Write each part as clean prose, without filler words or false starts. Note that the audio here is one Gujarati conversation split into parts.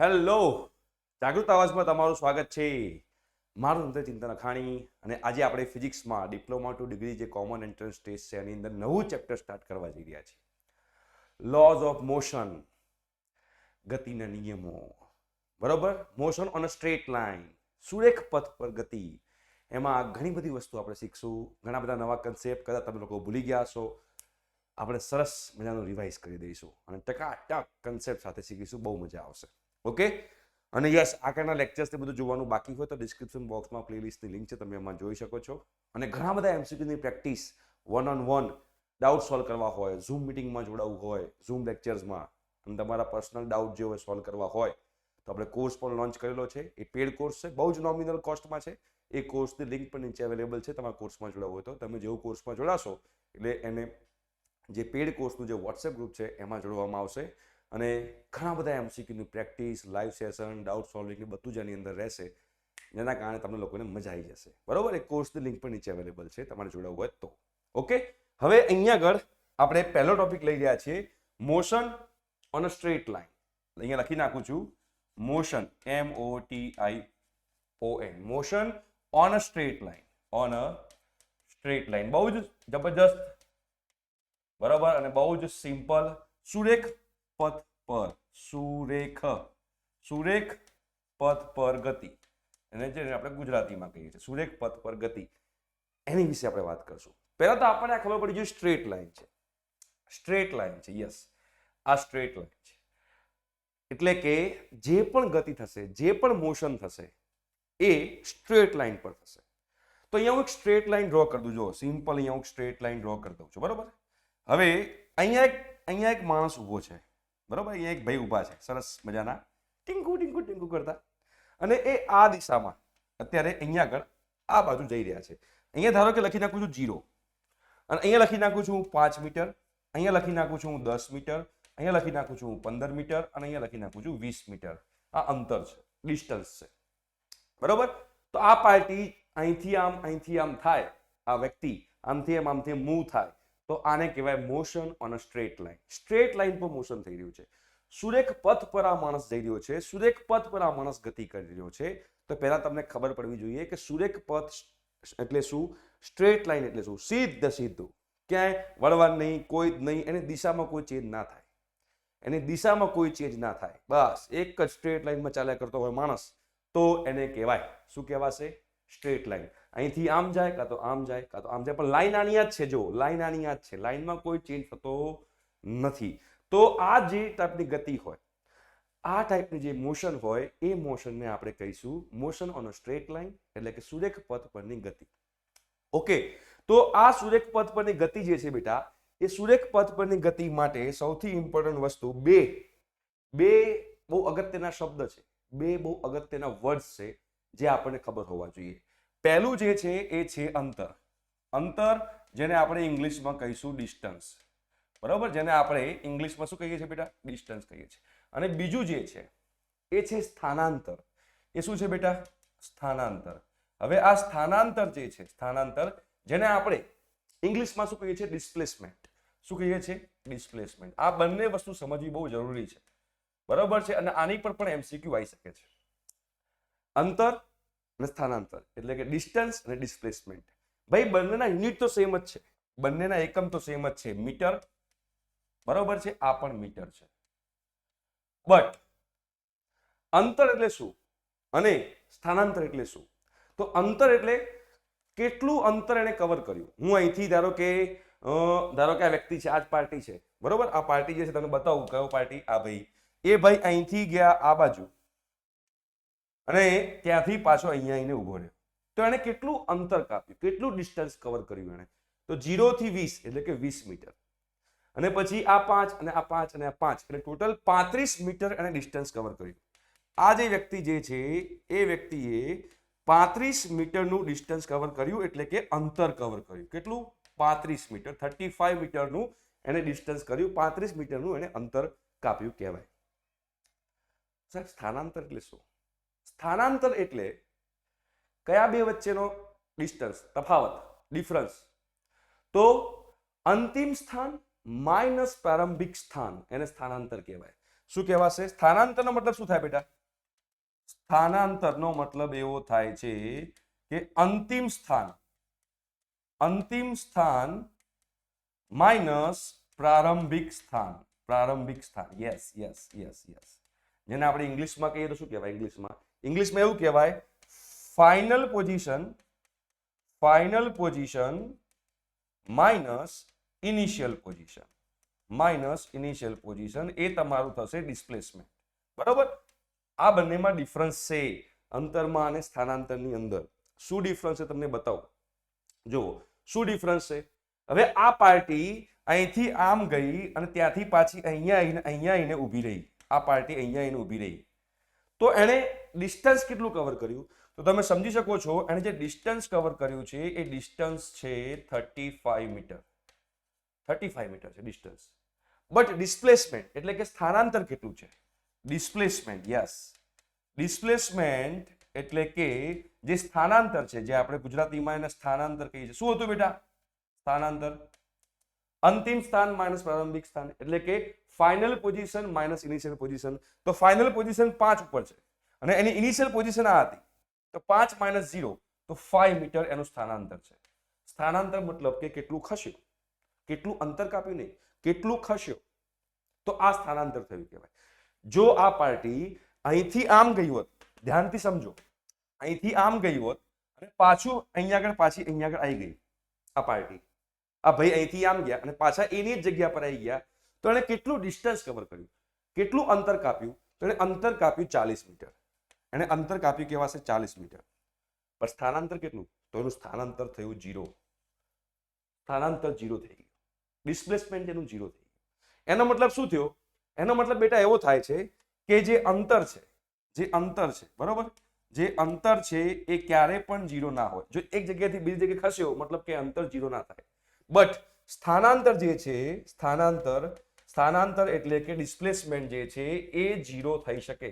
હેલો, જાગૃત અવાજમાં તમારું સ્વાગત છે. મારું નામ છે ચિંતન અખાણી અને આજે આપણે ફિઝિક્સમાં ડિપ્લોમા ટુ ડિગ્રી જે કોમન એન્ટ્રન્સ ટેસ્ટ છે એની અંદર નવું ચેપ્ટર સ્ટાર્ટ કરવા જઈ રહ્યા છીએ. લોઝ ઓફ મોશન, ગતિના નિયમો. બરોબર, motion on a straight line, સુરેખ પથ પર ગતિ. એમાં ઘણી બધી વસ્તુ આપણે શીખશું, ઘણા બધા નવા કન્સેપ્ટ કદાચ તમે લોકો ભૂલી ગયા છો. આપણે સરસ મજાનું રિવાઇઝ કરી દઈશું અને ટકાટક કન્સેપ્ટ સાથે શીખીશું, બહુ મજા આવશે. ઓકે, અને યસ, આગળના લેક્ચર્સને બધું જોવાનું બાકી હોય તો ડિસ્ક્રિપ્શન બોક્સમાં પ્લેલિસ્ટની લિંક છે, તમે એમાં જોઈ શકો છો. અને ઘણા બધા એમસીક્યુની practice, one on one doubt solve કરવા હોય, ઝૂમ મિટિંગમાં જોડાવવું હોય, ઝૂમ લેક્ચર્સમાં, અને તમારા પર્સનલ ડાઉટ જે હોય સોલ્વ કરવા હોય તો આપણે કોર્સ પણ લોન્ચ કરેલો છે. એ પેડ કોર્સ છે, બહુ જ નોમિનલ કોસ્ટમાં છે. એ કોર્સની લિંક પણ નીચે અવેલેબલ છે. તમારા કોર્સમાં જોડાવવું હોય તો તમે જેવું કોર્સમાં જોડાશો એટલે એને જે પેડ કોર્સનું જે વોટ્સએપ ગ્રુપ છે એમાં જોડવામાં આવશે. અને ઘણા બધા એમસીક્યુની practice, live session, doubt solving બધું જ એની અંદર રહેશે, જેના કારણે તમને લોકોને મજા આવી જશે. બરોબર, એ કોર્સની લિંક પણ નીચે અવેલેબલ છે, તમારે જોડાવવું હોય તો. ઓકે, હવે અહીંયા આગળ આપણે પહેલો ટોપિક લઈ રહ્યા છીએ, motion on a straight line. અહીંયા લખી નાખું છું, motion, MOTION, motion on a straight line. On a straight line, બહુ જ જબરજસ્ત, બરાબર, અને બહુ જ સિમ્પલ. સુરેખ પથ પર, સુરેખ પથ પર ગતિ, અને જે આપણે ગુજરાતીમાં કહીએ છીએ સુરેખ પથ પર ગતિ, એની વિશે આપણે વાત કરશું. પહેલા તો આપણને ખબર પડી જોઈએ સ્ટ્રેટ લાઇન છે. સ્ટ્રેટ લાઇન છે, યસ, આ સ્ટ્રેટ લાઇન છે. એટલે કે જે પણ ગતિ થશે, જે પણ મોશન થશે એ સ્ટ્રેટ લાઇન પર થશે. તો અહીંયા હું એક સ્ટ્રેટ લાઇન ડ્રો કરી દઉં. જો સિમ્પલ અહીંયા હું સ્ટ્રેટ લાઇન ડ્રો કરી દઉં છું. બરોબર, હવે અહીંયા એક માણસ ઊભો છે. બરોબર, અહીંયા એક ભાઈ ઊભા છે, સરસ મજાના ટીંકુ ટીંકુ ટીંકુ કરતા, અને એ આ દિશામાં અત્યારે અહીંયા આગળ આ બાજુ જઈ રહ્યા છે. અહીંયા ધારો કે લખી નાખું છું 0, અને અહીંયા લખી નાખું છું 5 મીટર, અહીંયા લખી નાખું છું 10 મીટર, અહીંયા લખી નાખું છું 15 મીટર, અને અહીંયા લખી નાખું છું 20 મીટર. આ અંતર છે, ડિસ્ટન્સ છે. બરોબર, તો આ પાર્ટી અહીંથી આમ થાય, આ વ્યક્તિ આમથી આમ મૂવ થાય, તો આને કહેવાય motion on a straight line. Straight line પર મોશન થઈ રહ્યું છે. સુરેખ પથ પર આ માણસ જઈ રહ્યો છે, સુરેખ પથ પર આ માણસ ગતિ કરી રહ્યો છે. તો પહેલા તમને ખબર પડવી જોઈએ કે સુરેખ પથ એટલે શું, સ્ટ્રેટ લાઇન એટલે શું. સીધું, ક્યાંય વળવાનું નહીં, કોઈ જ નહીં, એની દિશામાં કોઈ ચેન્જ ના થાય, એની દિશામાં કોઈ ચેન્જ ના થાય, બસ એક જ સ્ટ્રેટ લાઇનમાં ચાલ્યા કરતો હોય માણસ, તો એને કહેવાય, શું કહેવાશે, સ્ટ્રેટ લાઇન. અહીંથી આમ જાય, કાં તો આમ જાય, કાં તો આમ જાય, પણ લાઈન આની જ છે. જો લાઈન આની જ છે, લાઈનમાં કોઈ ચેન્જ થતો નથી. તો આ જે ટાઈપની ગતિ હોય, આ ટાઈપની જે મોશન હોય, એ મોશનને આપણે કહીશું motion on a straight line, એટલે કે સુરેખ પથ પરની ગતિ. ઓકે, તો આ સુરેખ પથ પરની ગતિ જે છે બેટા, એ સુરેખ પથ પરની ગતિ માટે સૌથી ઇમ્પોર્ટન્ટ વસ્તુ બે બહુ અગત્યના શબ્દ છે, બે બહુ અગત્યના વર્ડ્સ છે જે આપણને ખબર હોવા જોઈએ. પહેલું જે છે એ છે અંતર. અંતર, જેને આપણે ઇંગ્લિશમાં કહીશું ડિસ્ટન્સ. બરાબર, જેને આપણે ઇંગ્લિશમાં શું કહીએ છીએ બેટા, ડિસ્ટન્સ કહીએ છીએ. અને બીજું જે છે એ છે સ્થાનાંતર. એ શું છે બેટા, સ્થાનાંતર. હવે આ સ્થાનાંતર જે છે, સ્થાનાંતર, જેને આપણે ઇંગ્લિશમાં શું કહીએ છીએ, ડિસ્પ્લેસમેન્ટ. શું કહીએ છીએ, ડિસ્પ્લેસમેન્ટ. આ બંને વસ્તુ સમજવી બહુ જરૂરી છે. બરાબર છે, અને આની પર પણ એમસીક્યુ આવી શકે છે. અંતર અને સ્થાનાંતર એટલે કે ડિસ્ટન્સ અને ડિસ્પ્લેસમેન્ટ. ભાઈ બંનેના યુનિટ તો સેમ જ છે, બંનેના એકમ તો સેમ જ છે, મીટર. બરાબર છે, આ પણ મીટર છે. બટ અંતર એટલે શું અને સ્થાનાંતર એટલે શું? તો અંતર એટલે કેટલું અંતર એને કવર કર્યું. હું અહીંથી ધારો કે આ વ્યક્તિ છે, આ જ પાર્ટી છે. બરોબર, આ પાર્ટી જે છે તમને બતાવું, કયો પાર્ટી, આ ભાઈ. એ ભાઈ અહીંથી ગયા આ બાજુ, અને ત્યાંથી પાછો અહીંયા આવીને ઉભો રહ્યો. તો એને કેટલું અંતર કાપ્યું, કેટલું ડિસ્ટન્સ કવર કર્યું એને? તો 0 થી 20 એટલે કે 20 મીટર. અને પછી આ 5 અને આ 5 અને આ 5 એટલે ટોટલ 35 મીટર એને ડિસ્ટન્સ કવર કર્યું. આ જે વ્યક્તિ જે છે એ વ્યક્તિએ 35 મીટરનું ડિસ્ટન્સ કવર કર્યું, એટલે કે અંતર કવર કર્યું. કેટલું? 35 મીટર, 35 મીટરનું એને ડિસ્ટન્સ કર્યું, 35 મીટરનું એને અંતર કાપ્યું કહેવાય. સાહેબ, સ્થાનાંતર એટલે શું? સ્થાનાંતર એટલે કયા બે વચ્ચેનો ડિસ્ટન્સ, તફાવત, ડિફરન્સ. તો અંતિમ સ્થાન માઇનસ પ્રારંભિક સ્થાન, એને સ્થાનાંતર કહેવાય. શું કહેવાશે? સ્થાનાંતરનો મતલબ શું થાય બેટા? સ્થાનાંતરનો મતલબ એવો થાય છે કે અંતિમ સ્થાન માઇનસ પ્રારંભિક સ્થાન. Yes yes yes yes. જેને આપણે ઇંગ્લિશમાં કહીએ તો શું કહેવાય? ઇંગ્લિશમાં એવું કહેવાય final position minus initial position એ તમારું થશે ડિસ્પ્લેસમેન્ટ. બરાબર? આ બંનેમાં ડિફરન્સ છે અંતરમાં અને સ્થાનાંતરની અંદર. શું ડિફરન્સ છે તમને બતાવો. જુઓ શું ડિફરન્સ છે. હવે આ પાર્ટી અહીંથી આમ ગઈ અને ત્યાંથી પાછી અહીંયા આવીને ઊભી રહી. આ પાર્ટી અહીંયા આવીને ઊભી રહી તો એણે ડિસ્ટન્સ કેટલું કવર કર્યું? તો તમે સમજી શકો છો એણે જે ડિસ્ટન્સ કવર કર્યું છે એ ડિસ્ટન્સ છે 35 મીટર. 35 મીટર છે ડિસ્ટન્સ. બટ ડિસ્પ્લેસમેન્ટ એટલે કે સ્થાનાંતર કેટલું છે? ડિસ્પ્લેસમેન્ટ એટલે કે જે સ્થાનાંતર છે, જે આપણે ગુજરાતીમાં એને સ્થાનાંતર કહીએ છીએ. શું હતું બેટા? સ્થાનાંતર. અંતિમ સ્થાન માઇનસ પ્રારંભિક સ્થાન એટલે કે final position minus initial position. તો ફાઇનલ પોઝિશન 5 ઉપર છે અને એની ઇનિશિયલ પોઝિશન આ હતી. તો 5 માઇનસ 0 તો 5 મીટર એનું સ્થાનાંતર છે. સ્થાનાંતર મતલબ કે કેટલું ખસ્યું, કેટલું અંતર કાપ્યું નહીં, કેટલું ખસ્યું. તો આ સ્થાનાંતર થયું કહેવાય. જો આ પાર્ટી અહીંથી આમ ગઈ હોત, ધ્યાનથી સમજો, અહીંથી આમ ગઈ હોત અને પાછું અહીંયા આગળ આવી ગઈ આ પાર્ટી, આ ભાઈ અહીંથી આમ ગયા અને પાછા એની જ જગ્યા પર આવી ગયા તો એને કેટલું ડિસ્ટન્સ કવર કર્યું, કેટલું અંતર કાપ્યું? તો એને અંતર કાપ્યું 40 મીટર. એને અંતર કાપ્યું કેવા છે? 40 મીટર. પણ સ્થાનાંતર કેટલું? તો એનું સ્થાનાંતર થયું 0. સ્થાનાંતર 0 થઈ ગયું. ડિસ્પ્લેસમેન્ટ એનું 0 થઈ ગયું. એનો મતલબ શું થયો? એનો મતલબ બેટા એવો થાય છે કે જે અંતર છે બરોબર, જે અંતર છે એ ક્યારે પણ 0 ના હોય. જો એક જગ્યાથી બીજી જગ્યાએ ખસ્યો મતલબ કે અંતર 0 ના થાય. બટ સ્થાનાંતર જે છે, સ્થાનાંતર એટલે કે ડિસ્પ્લેસમેન્ટ જે છે એ 0 થઈ શકે.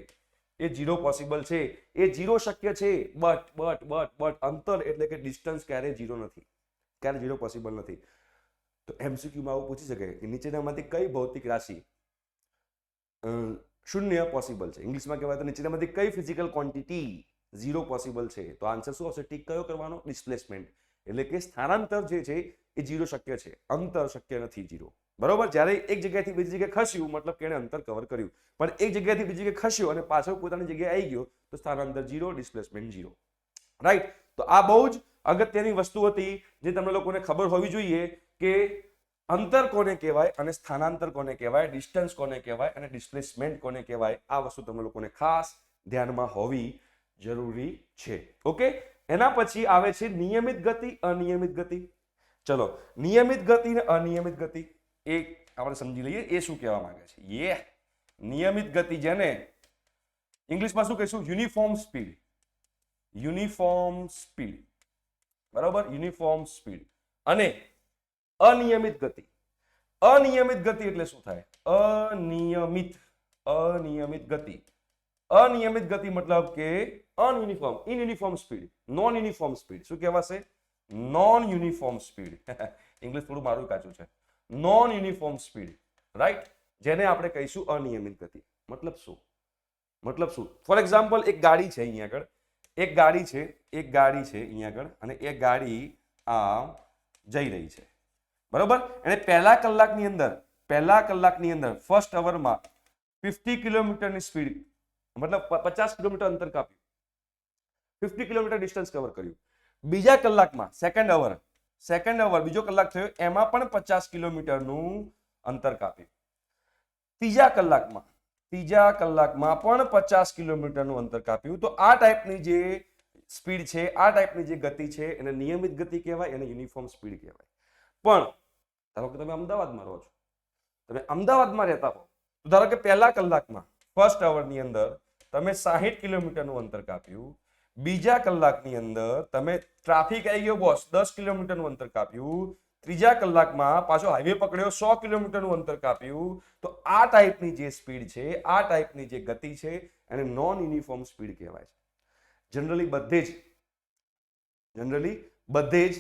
એ 0 પોસિબલ છે, એ 0 શક્ય છે. બટ અંતર એટલે કે ડિસ્ટન્સ ક્યારે 0 નથી, ક્યારે 0 પોસિબલ નથી. તો એમસીક્યુમાં આવું પૂછી શકે કે નીચેનામાંથી કઈ ભૌતિક રાશિ શૂન્ય પોસિબલ છે? ઇંગ્લિશમાં કહેવાય તો નીચેનામાંથી કઈ ફિઝિકલ ક્વોન્ટિટી 0 પોસિબલ છે? તો આન્સર શું આવશે? ટીક કયો કરવાનો? ડિસ્પ્લેસમેન્ટ. એટલે કે સ્થાનાંતર જે છે એ 0 શક્ય છે, અંતર શક્ય નથી 0. બરોબર? જ્યારે એક જગ્યાએથી બીજી જગ્યાએ ખસ્યું મતલબ કે એણે અંતર કવર કર્યું. પણ એક જગ્યાએથી બીજી જગ્યાએ ખસ્યો અને પાછળ પોતાની જગ્યાએ આવી ગયો તો સ્થાનાંતર 0, ડિસ્પ્લેસમેન્ટ 0. રાઈટ? તો આ બહુ જ અગત્યની વસ્તુ હતી જે તમને લોકોને ખબર હોવી જોઈએ કે અંતર કોને કહેવાય અને સ્થાનાંતર કોને કહેવાય, ડિસ્ટન્સ કોને કહેવાય અને ડિસ્પ્લેસમેન્ટ કોને કહેવાય. આ વસ્તુ તમને લોકોને ખાસ ધ્યાનમાં હોવી જરૂરી છે. ઓકે? એના પછી આવે છે નિયમિત ગતિ, અનિયમિત ગતિ. ચલો, નિયમિત ગતિ ને અનિયમિત ગતિ એ આપણે સમજી લઈએ એ શું કહેવા માંગે છે. નિયમિત ગતિ, જેને ઇંગ્લિશમાં શું કહીશું? Uniform speed. બરાબર? Uniform speed. અને અનિયમિત ગતિ એટલે શું થાય? અનિયમિત ગતિ મતલબ કે uniform speed, non uniform speed. શું કહેવાશે? Non uniform speed. ઇંગ્લિશ થોડું મારું કાચું છે. Non uniform speed. રાઈટ? જેને આપણે કહીશું અનિયમિત ગતિ. મતલબ શું? ફોર એક્ઝામ્પલ, એક ગાડી છે અહીંયા આગળ, અહીંયા આગળ અને એક ગાડી આ જઈ રહી છે. બરોબર? એને પહેલા કલાકની અંદર ફર્સ્ટ અવરમાં 50 કિલોમીટરની સ્પીડ, મતલબ 50 કિલોમીટર અંતર કાપ્યું, 50 કિલોમીટર ડિસ્ટન્સ કવર કર્યું. બીજા કલાકમાં સેકન્ડ અવર બીજો કલાક થયો એમાં પણ 50 કિલોમીટરનું અંતર કાપ્યું. ત્રીજા કલાકમાં પણ 50 કિલોમીટરનું અંતર કાપ્યું. તો આ ટાઈપની જે સ્પીડ છે, આ ટાઈપની જે ગતિ છે એને નિયમિત ગતિ કહેવાય, એને યુનિફોર્મ સ્પીડ કહેવાય. પણ ધારો કે તમે અમદાવાદમાં રહો છો, તમે અમદાવાદમાં રહેતા હો તો ધારો કે પહેલા કલાકમાં ફર્સ્ટ અવરની અંદર તમે 60 કિલોમીટરનું અંતર કાપ્યું. બીજા કલાકની અંદર તમે ટ્રાફિક આવી ગયો બોસ, 10 કિલોમીટરનું અંતર કાપ્યું. ત્રીજા કલાકમાં પાછો હાઈવે પકડ્યો, 100 કિલોમીટરનું અંતર કાપ્યું. તો આ ટાઈપની જે સ્પીડ છે, આ ટાઈપની જે ગતિ છે એને નોન યુનિફોર્મ સ્પીડ કહેવાય છે. જનરલી બધે જ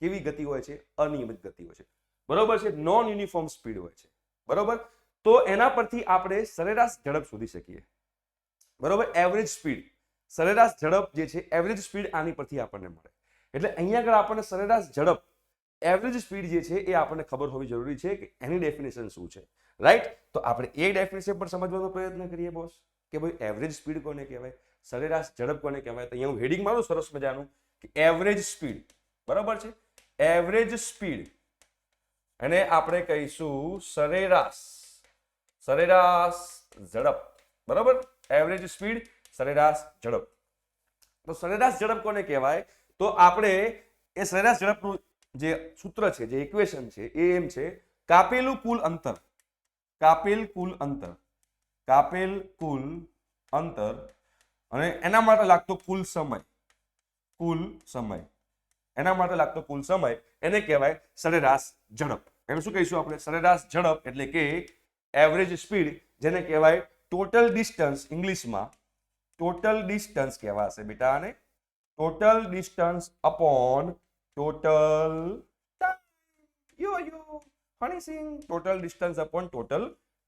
કેવી ગતિ હોય છે? અનિયમિત ગતિ હોય છે. બરોબર છે? નોન યુનિફોર્મ સ્પીડ હોય છે. બરોબર? તો એના પરથી આપણે સરેરાશ ઝડપ શોધી શકીએ. બરોબર, એવરેજ સ્પીડ, સરેરાશ ઝડપ જે છે એવરેજ સ્પીડ આની પરથી આપણને મળે. એટલે અહીંયા આગળ આપણને સરેરાશ ઝડપ એવરેજ સ્પીડ જે છે એ આપણને ખબર હોવી જરૂરી છે કે એની ડેફિનેશન શું છે. રાઈટ, તો આપણે એ ડેફિનેશન પર સમજવાનો પ્રયત્ન કરીએ બોસ કે ભાઈ એવરેજ સ્પીડ કોને કહેવાય, સરેરાશ ઝડપ કોને કહેવાય. તો અહીંયા હું હેડિંગ મારું સરસ મજાનું કે એવરેજ સ્પીડ. બરાબર છે, એવરેજ સ્પીડ અને આપણે કહીશું સરેરાશ ઝડપ. બરાબર, એવરેજ સ્પીડ, સરેરાશ ઝડપ. તો સરેરાશ ઝડપ કોને કહેવાય, તો આપણે એ સરેરાશ ઝડપનું જે સૂત્ર છે, જે ઇક્વેશન છે એ એમ છે કાપેલું કુલ અંતર, કાપેલ કુલ અંતર અને એના માટે લાગતો કુલ સમય, એના માટે લાગતો કુલ સમય એને કહેવાય સરેરાશ ઝડપ. એને શું કહીશું આપણે, સરેરાશ ઝડપ એટલે કે એવરેજ સ્પીડ, જેને કહેવાય ટોટલ ડિસ્ટન્સ, ઇંગ્લિશમાં ટોટલ ડિસ્ટન્સ કહેવાશે બેટા. આને total distance upon total total distance upon total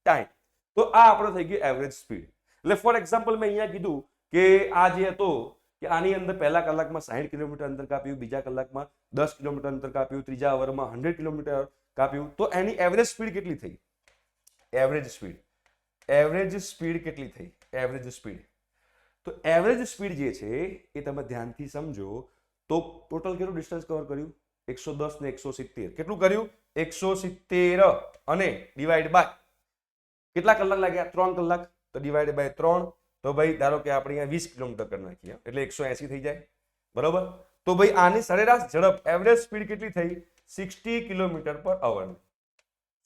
time. તો આ આપણો થઈ ગયો એવરેજ સ્પીડ. એટલે ફોર એક્ઝામ્પલ મેં અહીંયા કીધું કે આ જે હતો કે આની અંદર પહેલા કલાકમાં 60 કિલોમીટર અંતર કાપ્યું, બીજા કલાકમાં 10 કિલોમીટર અંતર કાપ્યું, ત્રીજા અવરમાં 100 કિલોમીટર કાપ્યું, તો એની એવરેજ સ્પીડ કેટલી થઈ? એવરેજ સ્પીડ કેટલી થઈ? Average speed. તો એવરેજ સ્પીડ જે છે એ તમે ધ્યાનથી સમજો તો ટોટલ કેટલું ડિસ્ટન્સ કવર કર્યું? 110 ને 170. કેટલું કર્યું? 170 અને ડિવાઈડ બાય કેટલા કલાક લાગ્યા? 3 કલાક. તો ડિવાઈડ બાય 3. તો ભાઈ ધારો કે આપણે અહીંયા 20 કિલોમીટર કરી નાખીએ એટલે 180 થઈ જાય. બરોબર, તો ભાઈ આની સરેરાશ ઝડપ એવરેજ સ્પીડ કેટલી થઈ? 60 કિલોમીટર પર અવર.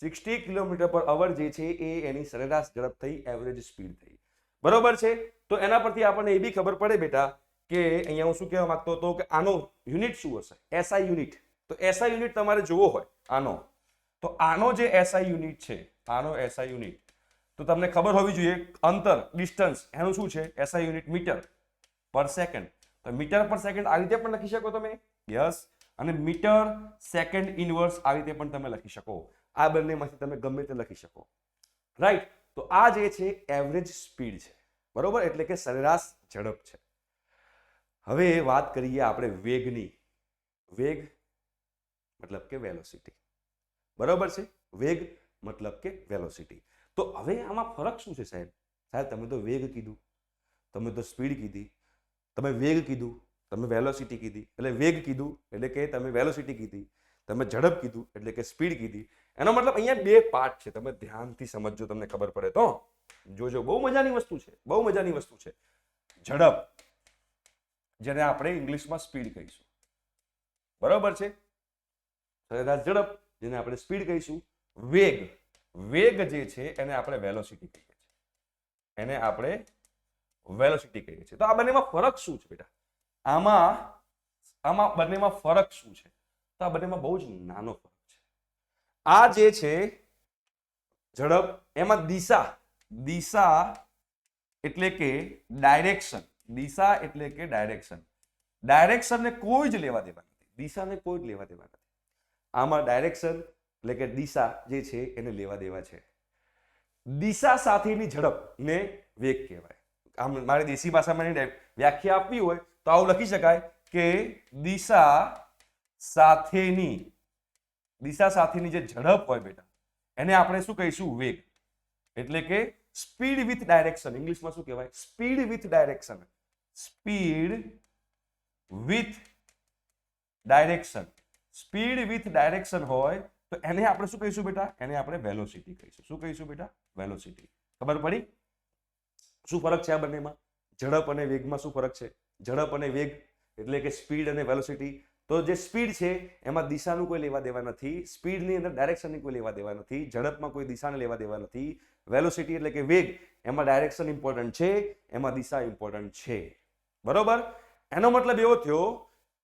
60 કિલોમીટર પર અવર જે છે એ એની સરેરાશ ઝડપ થઈ, એવરેજ સ્પીડ થઈ. બરોબર છે, તો એના પરથી આપણને એ બી ખબર પડે બેટા કે અહીંયા હું શું કહેવા માંગતો હતો કે આનો યુનિટ શું હશે? SI unit. તો એસઆઈ યુનિટ તમારે જોવો હોય આનો, તો આનો જે એસઆઈ યુનિટ છે, આનો એસઆઈ યુનિટ તો તમને ખબર હોવી જોઈએ અંતર, ડિસ્ટન્સ, એનું શું છે એસઆઈ યુનિટ? મીટર પર સેકન્ડ. તો મીટર પર સેકન્ડ આ રીતે પણ લખી શકો તમે, યસ, અને મીટર સેકન્ડ ઇનવર્સ આ રીતે પણ તમે લખી શકો. આ બંનેમાંથી તમે ગમે તે લખી શકો. રાઈટ, તો આ જે છે એવરેજ સ્પીડ છે. બરોબર, એટલે કે સરેરાશ ઝડપ છે. હવે વાત કરીએ આપણે વેગની. વેગ મતલબ કે વેલોસિટી. બરોબર છે, વેગ મતલબ કે વેલોસિટી. તો હવે આમાં ફરક શું છે સાહેબ? સાહેબ તમે તો વેગ કીધું, તમે તો સ્પીડ કીધી, તમે વેગ કીધું, તમે વેલોસિટી કીધી. એટલે વેગ કીધું એટલે કે તમે વેલોસિટી કીધી, તમે ઝડપ કીધું એટલે કે સ્પીડ કીધી. એનો મતલબ અહીંયા બે પાર્ટ છે, તમે ધ્યાનથી સમજજો, તમને ખબર પડે તો જોજો. બહુ મજાની વસ્તુ છે, બહુ મજાની વસ્તુ છે. ઝડપ, જેને આપણે ઇંગ્લિશમાં સ્પીડ કહીશું. બરોબર છે, સરેરાશ ઝડપ જેને આપણે સ્પીડ કહીશું. વેગ, વેગ જે છે એને આપણે વેલોસિટી કહીએ છીએ, એને આપણે વેલોસિટી કહીએ છીએ. તો આ બંનેમાં ફરક શું છે બેટા? આમાં બંનેમાં ફરક શું છે? તો આ બંનેમાં બહુ જ નાનો ફરક છે. આ જે છે ઝડપ, એમાં દિશા એટલે કે ડાયરેક્શન, દિશા એટલે કે ડાયરેક્શન, ડાયરેક્શનને કોઈ જ લેવા દેવા નથી, દિશાને કોઈ જ લેવા દેવા નથી. આમાં ડાયરેક્શન એટલે કે દિશા જે છે એને લેવા દેવા છે. દિશા સાથેની ઝડપને વેગ કહેવાય. આમ મારે દેશી ભાષામાં વ્યાખ્યા આપવી હોય તો આવું લખી શકાય કે દિશા સાથેની જે ઝડપ હોય બેટા એને આપણે શું કહીશું? વેગ. એટલે કે સ્પીડ વિથ ડાયરેક્શન. ઇંગ્લિશમાં શું કહેવાય? Speed with direction. Speed with direction. Speed with direction હોય તો એને આપણે શું કહીશું બેટા? એને આપણે વેલોસિટી કહીશું. શું કહીશું બેટા? વેલોસિટી. ખબર પડી શું ફરક છે આ બંનેમાં? ઝડપ અને વેગમાં શું ફરક છે? ઝડપ અને વેગ એટલે કે સ્પીડ અને વેલોસિટી. તો જે સ્પીડ છે એમાં દિશાનું કોઈ લેવા દેવા નથી, સ્પીડની અંદર ડાયરેક્શનની કોઈ લેવા દેવા નથી, ઝડપમાં કોઈ દિશાને લેવા દેવા નથી. વેલોસિટી એટલે કે વેગ, એમાં ડાયરેક્શન ઇમ્પોર્ટન્ટ છે, એમાં દિશા ઇમ્પોર્ટન્ટ છે. બરોબર, એનો મતલબ એવો થયો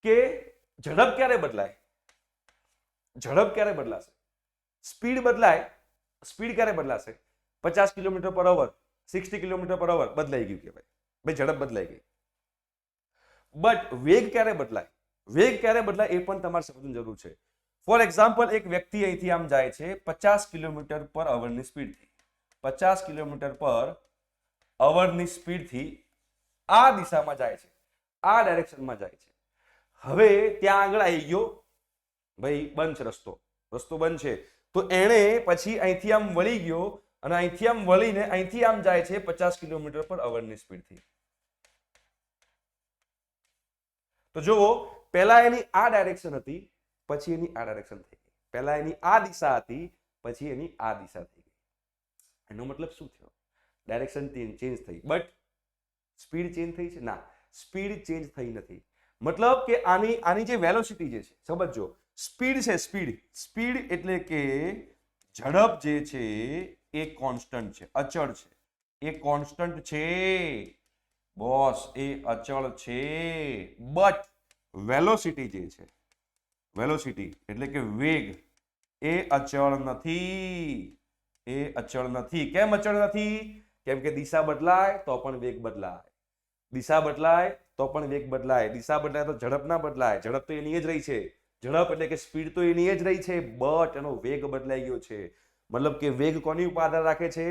કે ઝડપ ક્યારે બદલાય? ઝડપ ક્યારે બદલાશે? સ્પીડ બદલાય. સ્પીડ ક્યારે બદલાશે? 50 કિલોમીટર પર અવર, 60 કિલોમીટર પર અવર બદલાઈ ગયું કહેવાય, ભાઈ ઝડપ બદલાઈ ગઈ. બટ વેગ ક્યારે બદલાય? વેગ ક્યારે બદલાય એ પણ તમારે સમજવાની જરૂર છે. ફોર એક્ઝામ્પલ, એક વ્યક્તિ અહીંથી આમ જાય છે 50 કિલોમીટર પર અવરની સ્પીડથી. 50 કિલોમીટર પર અવરની સ્પીડથી આ દિશામાં જાય છે, આ ડાયરેક્શનમાં જાય છે. હવે ત્યાં આગળ આવી ગયો ભાઈ, બંધ છે રસ્તો બંધ છે, તો એણે પછી અહીંથી આમ વળી ગયો અને અહીંથી આમ વળીને અહીંથી આમ જાય છે 50 કિલોમીટર પર અવરની સ્પીડથી. તો જુઓ, પહેલા એની આ ડાયરેક્શન હતી, પછી એની આ ડાયરેક્શન થઈ ગઈ. પહેલા એની આ દિશા હતી, પછી એની આ દિશા થઈ ગઈ. એનો મતલબ શું થયો? ડાયરેક્શન ચેન્જ થઈ, બટ સ્પીડ ચેન્જ થઈ છે? ના, સ્પીડ ચેન્જ થઈ નથી. મતલબ કે આની જે વેલોસિટી જે છે, સમજો, સ્પીડ છે, સ્પીડ એટલે કે ઝડપ જે છે એ કોન્સ્ટન્ટ છે, અચળ છે. એ કોન્સ્ટન્ટ છે બોસ, એ અચળ છે. બટ વેલોસિટી જે છે, વેલોસિટી એટલે કે વેગ, એ અચળ નથી. એ અચળ નથી. કેમ અચળ નથી? કેમ કે દિશા બદલાય તો પણ વેગ બદલાય, દિશા બદલાય તો પણ વેગ બદલાય, દિશા બદલાય તો ઝડપ ના બદલાય. ઝડપ તો એની જ રહી છે, ઝડપ એટલે કે સ્પીડ તો એની જ રહી છે, બટ એનો વેગ બદલાઈ ગયો છે. મતલબ કે વેગ કોની ઉપર આધાર રાખે છે?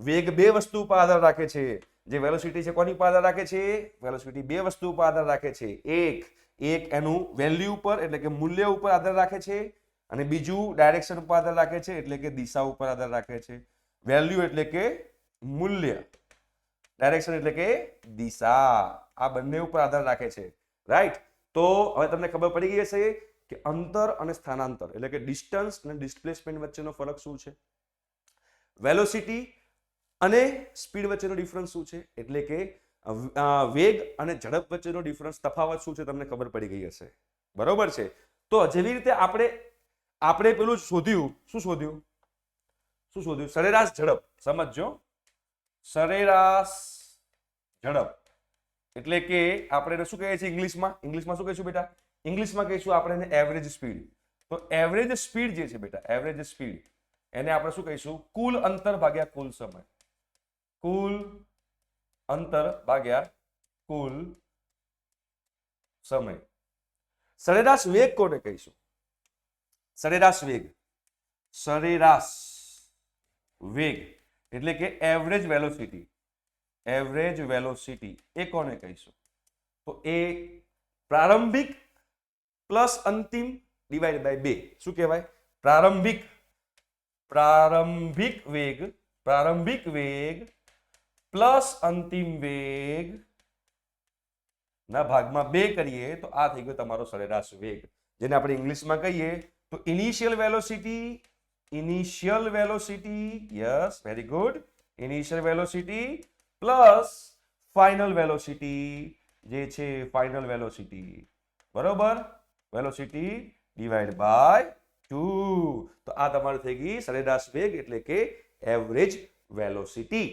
વેગ બે વસ્તુ ઉપર આધાર રાખે છે. જે વેલોસિટી છે કોની ઉપર આધાર રાખે છે? વેલોસિટી બે વસ્તુ ઉપર આધાર રાખે છે. એક એનું વેલ્યુ ઉપર એટલે કે મૂલ્ય ઉપર આધાર રાખે છે, અને બીજું ડાયરેક્શન ઉપર આધાર રાખે છે એટલે કે દિશા ઉપર આધાર રાખે છે. વેલ્યુ એટલે કે મૂલ્ય, ડાયરેક્શન એટલે કે દિશા, આ બંને ઉપર આધાર રાખે છે. રાઈટ? તો હવે તમને ખબર પડી ગઈ હશે કે અંતર અને સ્થાનાંતર એટલે કે ડિસ્ટન્સ અને ડિસ્પ્લેસમેન્ટ વચ્ચેનો ફરક શું છે, વેલોસિટી અને સ્પીડ વચ્ચેનો ડિફરન્સ શું છે, એટલે કે વેગ અને ઝડપ વચ્ચેનો ડિફરન્સ, તફાવત શું છે, તમને ખબર પડી ગઈ હશે. બરોબર છે? તો જેવી રીતે આપણે પેલું શોધ્યું, શું શોધ્યું? સરેરાશ ઝડપ. સમજો, સરેરાશ ઝડપ એટલે કે આપણે શું કહીએ છીએ ઇંગ્લિશમાં શું કહીશું બેટા? ઇંગ્લિશમાં કહીશું આપણે એને એવરેજ સ્પીડ. તો એવરેજ સ્પીડ જે છે બેટા, એવરેજ સ્પીડ, એને આપણે શું કહીશું? કુલ અંતર ભાગ્યા કુલ સમય. કુલ અંતર ભાગ્યા કુલ સમય. સરેરાશ વેગ કોને કહીશું? સરેરાશ વેગ એટલે કે એવરેજ વેલોસિટી. એવરેજ વેલોસિટી એ કોને કહીશું? તો એ પ્રારંભિક પ્લસ અંતિમ ડિવાઇડ બાય 2. શું કહેવાય? પ્રારંભિક વેગ પ્લસ અંતિમ વેગ ના ભાગમાં 2 કરીએ તો આ થઈ ગયો તમારો સરેરાશ વેગ, જેને આપણે ઇંગ્લિશમાં કહીએ તો initial velocity. Yes, very good. Initial velocity plus final velocity જે છે, ફાઇનલ વેલોસિટી. બરોબર? Velocity divide by 2. તો આ તમારી થઈ ગઈ સરેરાશ વેગ એટલે કે એવરેજ વેલોસિટી.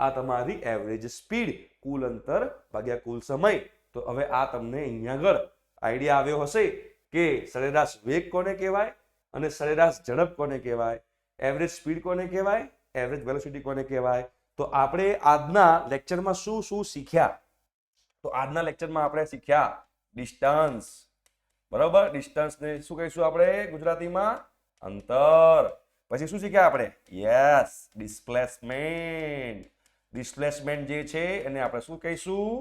આ તમારી એવરેજ સ્પીડ, કુલ અંતર ભાગ્યા કુલ સમય. તો હવે આ તમને અહીંયા આગળ આઈડિયા આવ્યો હશે કે સરેરાશ વેગ કોને કહેવાય અને સરેરાશ ઝડપ કોને કહેવાય, એવરેજ સ્પીડ કોને કહેવાય, એવરેજ વેલોસિટી કોને કહેવાય. તો આપણે આજના લેક્ચરમાં શું શીખ્યા? તો આજના લેક્ચરમાં આપણે શીખ્યા ડિસ્ટન્સ. બરોબર? ડિસ્ટન્સને શું કહીશું આપણે ગુજરાતીમાં? અંતર. પછી શું શીખ્યા આપણે? યસ, ડિસ્પ્લેસમેન્ટ જે છે એને આપણે શું કહીશું?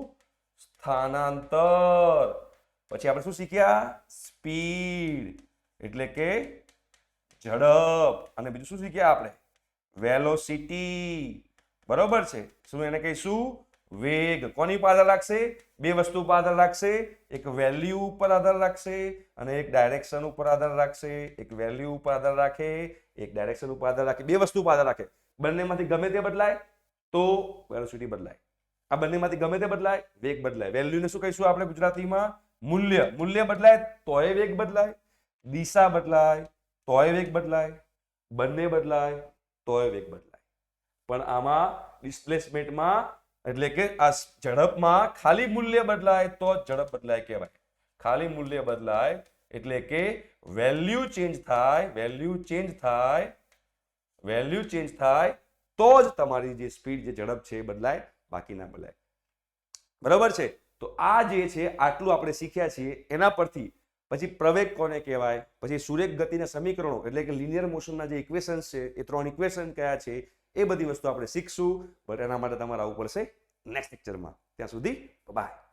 સ્થાનાંતર. પછી આપણે શું શીખ્યા? સ્પીડ એટલે કે ઝડપ. અને બીજું શું શીખ્યા આપણે? વેલોસિટી. બરોબર છે? શું એને કહીશું? વેગ. કોની ઉપર આધાર રાખશે? બે વસ્તુ ઉપર આધાર રાખશે. એક વેલ્યુ ઉપર આધાર રાખશે અને એક ડાયરેક્શન ઉપર આધાર રાખશે. એક વેલ્યુ ઉપર આધાર રાખે, એક ડાયરેક્શન ઉપર આધાર રાખે. બે વસ્તુ ઉપર આધાર રાખે. બંનેમાંથી ગમે તે બદલાય તો વેલોસિટી બદલાય. આ બંનેમાંથી ગમે તે બદલાય, વેગ બદલાય. વેલ્યુને શું કહીશું આપણે ગુજરાતીમાં? મૂલ્ય. મૂલ્ય બદલાય તોય વેગ બદલાય, દિશા બદલાય તોય વેગ બદલાય, બંને બદલાય તોય વેગ બદલાય. પણ આમાં ડિસ્પ્લેસમેન્ટમાં એટલે કે આ ઝડપમાં ખાલી મૂલ્ય બદલાય તો ઝડપ બદલાય કહેવાય. ખાલી મૂલ્ય બદલાય એટલે કે વેલ્યુ ચેન્જ થાય તો જ તમારી જે સ્પીડ, જે ઝડપ છે એ બદલાય, બાકી ના બદલાય. બરોબર છે? તો આ જે છે આટલું આપણે શીખ્યા છીએ. એના પરથી પછી પ્રવેગ કોને કહેવાય, પછી સુરેખ ગતિના સમીકરણો એટલે કે લિનિયર મોશનના જે ઇક્વેશન્સ છે, એ 3 ઇક્વેશન કયા છે એ બધી વસ્તુ આપણે શીખશું, બટ એના માટે તમારે આવવું પડશે નેક્સ્ટ લેક્ચરમાં. ત્યાં સુધી બાય.